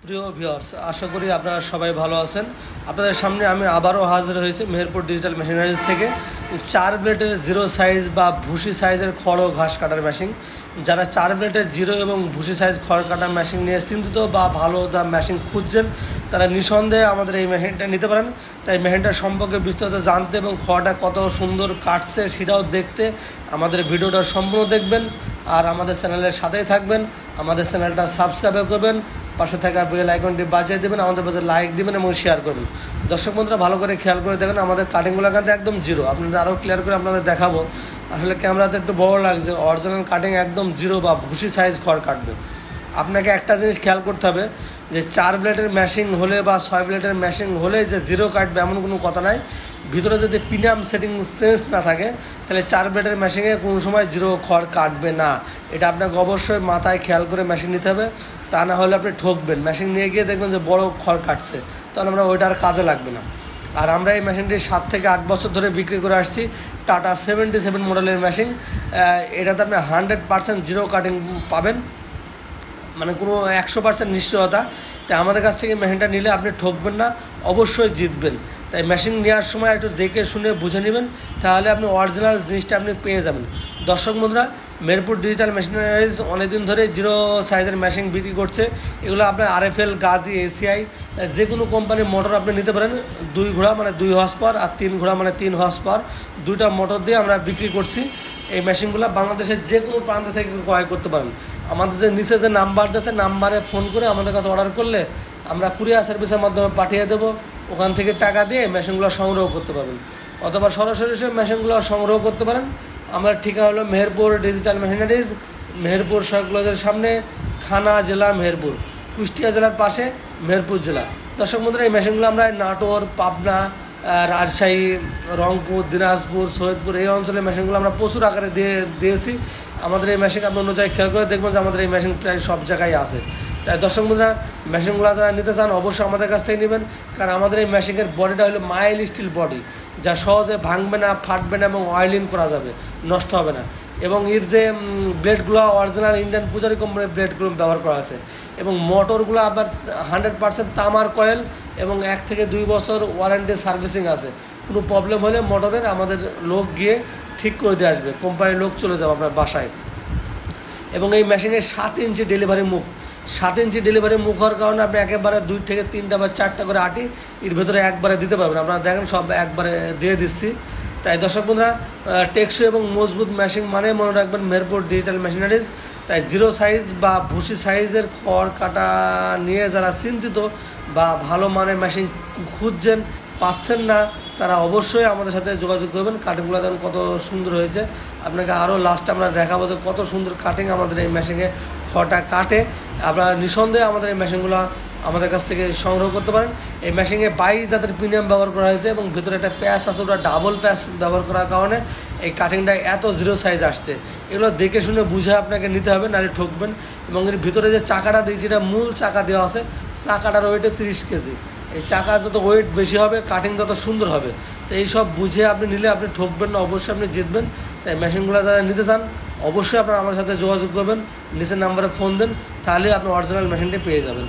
প্রিয় ভিউয়ার্স, আশা করি আপনারা সবাই ভালো আছেন। আপনাদের সামনে আমি আবারও হাজির হয়েছি মেহেরপুর ডিজিটাল মেশিনারিজ থেকে 4 ব্লেডের জিরো সাইজ বা ভুসি সাইজের খড় ও ঘাস কাটার মেশিন। যারা 4 ব্লেডের জিরো এবং ভুসি সাইজ খড় কাটার মেশিন নিয়ে চিন্তিত বা ভালো দাম মেশিন খুঁজছেন, তারা নিঃসন্দেহে আমাদের এই মেশিনটা নিতে পারেন। তাই মেশিনটার সম্পর্কে বিস্তারিত জানতে এবং খড়টা কত সুন্দর কাটছে সেটাও দেখতে আমাদের ভিডিওটা সম্পূর্ণ দেখবেন আর আমাদের চ্যানেলের সাথেই থাকবেন। আমাদের চ্যানেলটা সাবস্ক্রাইব করবেন, পাশে থাকা বেল আইকনটি বাজিয়ে দেবেন, আমাদের পাশে লাইক দেবেন এবং শেয়ার করবেন। দর্শক বন্ধুরা ভালো করে খেয়াল করে দেখেন, আমাদের কাটিংগুলো কিন্তু একদম জিরো। আপনাদের আরও ক্লিয়ার করে আপনাদের দেখাবো। আসলে ক্যামেরাতে একটু বড় লাগছে, অরিজিনাল কাটিং একদম জিরো বা ভুসি সাইজ খড় কাটবে। আপনাকে একটা জিনিস খেয়াল করতে হবে যে 4 ব্লেডের মেশিন হলে বা 6 ব্লেডের মেশিন হলে যে জিরো কাটবে এমন কোনো কথা নাই। ভিতরে যদি প্রিমিয়াম সেটিং চেঞ্জ না থাকে তাহলে 4 ব্লেডের মেশিনে কোনো সময় জিরো খড় কাটবে না। এটা আপনাকে অবশ্যই মাথায় খেয়াল করে মেশিন নিতে হবে, তা না হলে আপনি ঠকবেন। মেশিন নিয়ে গিয়ে দেখবেন যে বড় খড় কাটছে, তখন আমরা ওইটা আর কাজে লাগবে না। আর আমরা এই মেশিনটি 7 থেকে 8 বছর ধরে বিক্রি করে আসছি। টাটা 77 মডেলের মেশিন। এটাতে আপনি 100% জিরো কাটিং পাবেন, মানে কোনো 100% নিশ্চয়তা। তাই আমাদের কাছ থেকে মেশিনটা নিলে আপনি ঠকবেন না, অবশ্যই জিতবেন। তাই মেশিন নেওয়ার সময় একটু দেখে শুনে বুঝে নেবেন, তাহলে আপনি অরিজিনাল জিনিসটা আপনি পেয়ে যাবেন। দর্শক বন্ধুরা, মেহেরপুর ডিজিটাল মেশিনারিজ অনেকদিন ধরে জিরো সাইজের মেশিন বিক্রি করছে। এগুলো আপনার RFL, গাজি, ACI যে কোনো কোম্পানির মোটর আপনি নিতে পারেন। 2 ঘোড়া মানে 2 হর্স পাওয়ার আর 3 ঘোড়া মানে 3 হর্স পাওয়ার, দুইটা মোটর দিয়ে আমরা বিক্রি করছি। এই মেশিনগুলো বাংলাদেশের যে কোনো প্রান্ত থেকে ক্রয় করতে পারেন। আমাদের যে নিচে যে নাম্বার দিয়েছে, নাম্বারে ফোন করে আমাদের কাছে অর্ডার করলে আমরা কুরিয়ার সার্ভিসের মাধ্যমে পাঠিয়ে দেবো। ওখান থেকে টাকা দিয়ে মেশিনগুলো সংগ্রহ করতে পারবেন, অথবা সরাসরি সে মেশিনগুলো সংগ্রহ করতে পারেন। আমার ঠিকানা হলো মেহেরপুর ডিজিটাল মেশিনারিজ, মেহেরপুর সরকলের সামনে, থানা জেলা মেহেরপুর, কুষ্টিয়া জেলার পাশে মেহেরপুর জেলা। দর্শক বন্ধুরা, এই মেশিনগুলো আমরা নাটোর, পাবনা, রাজশাহী, রংপুর, দিনাজপুর, সৈয়দপুর এই অঞ্চলের মেশিনগুলো আমরা প্রচুর আকারে দিয়েছি। আমাদের এই মেশিন আপনি অন্য জায়গায় খেয়াল করে দেখবেন যে আমাদের এই মেশিন প্রায় সব জায়গায় আছে। তাই দর্শক বন্ধুরা, মেশিনগুলো যারা নিতে চান অবশ্যই আমাদের কাছ থেকে নেবেন, কারণ আমাদের এই মেশিনের বডিটা হলো মাইল স্টিল বডি, যা সহজে ভাঙবে না, ফাটবে না এবং অয়েলিং করা যাবে, নষ্ট হবে না। এবং এর যে ব্লেডগুলো অরিজিনাল ইন্ডিয়ান পূজারি কোম্পানির ব্লেডগুলো ব্যবহার করা আছে। এবং মোটরগুলো আবার 100% তামার কয়েল এবং 1 থেকে 2 বছর ওয়ারেন্টি সার্ভিসিং আছে। কোনো প্রবলেম হলে মোটরের আমাদের লোক গিয়ে ঠিক করে দিয়ে আসবে, কোম্পানির লোক চলে যাবে আপনার বাসায়। এবং এই মেশিনের 7 ইঞ্চি ডেলিভারি মুখ। 7 ইঞ্চি ডেলিভারি মুখ হওয়ার কারণে আপনি একেবারে 2 থেকে 3টা বা 4টা করে আটি এর ভেতরে একবারে দিতে পারবেন। আপনারা দেখেন সব একবারে দিয়ে দিচ্ছি। তাই দর্শক বন্ধুরা, টেকসই এবং মজবুত মেশিন মানে মনে রাখবেন মেহেরপুর ডিজিটাল মেশিনারিজ। তাই জিরো সাইজ বা ভুসি সাইজের খড় কাটা নিয়ে যারা চিন্তিত বা ভালো মানের মেশিন খুঁজছেন, পাচ্ছেন না, তারা অবশ্যই আমাদের সাথে যোগাযোগ করবেন। কাটিংগুলো দেখুন কত সুন্দর হয়েছে। আপনাকে আরও লাস্টে আমরা দেখাবো যে কত সুন্দর কাটিং আমাদের এই মেশিনে খড়টা কাটে। আপনারা নিঃসন্দেহে আমাদের এই মেশিনগুলো আমাদের কাছ থেকে সংগ্রহ করতে পারেন। এই মেশিনে 22 দাঁতের প্রিমিয়াম ব্যবহার করা হয়েছে এবং ভিতরে একটা প্যাচ আছে, ওটা ডাবল প্যাচ ব্যবহার করার কারণে এই কাটিংটা এত জিরো সাইজ আসছে। এগুলো দেখে শুনে বুঝে আপনাকে নিতে হবে, নাহলে ঠকবেন। এবং এর ভিতরে যে চাকাটা দিয়েছি, এটা মূল চাকা দেওয়া আছে। চাকাটার ওয়েটে 30 কেজি। এই চাকা যত ওয়েট বেশি হবে, কাটিং তত সুন্দর হবে। তো এইসব বুঝে আপনি নিলে আপনি ঠকবেন না, অবশ্যই আপনি জিতবেন। তাই মেশিনগুলো যারা নিতে চান অবশ্যই আপনারা আমার সাথে যোগাযোগ করবেন, নিচের নাম্বারে ফোন দেন, তাহলে আপনি অরিজিনাল মেশিনটি পেয়ে যাবেন।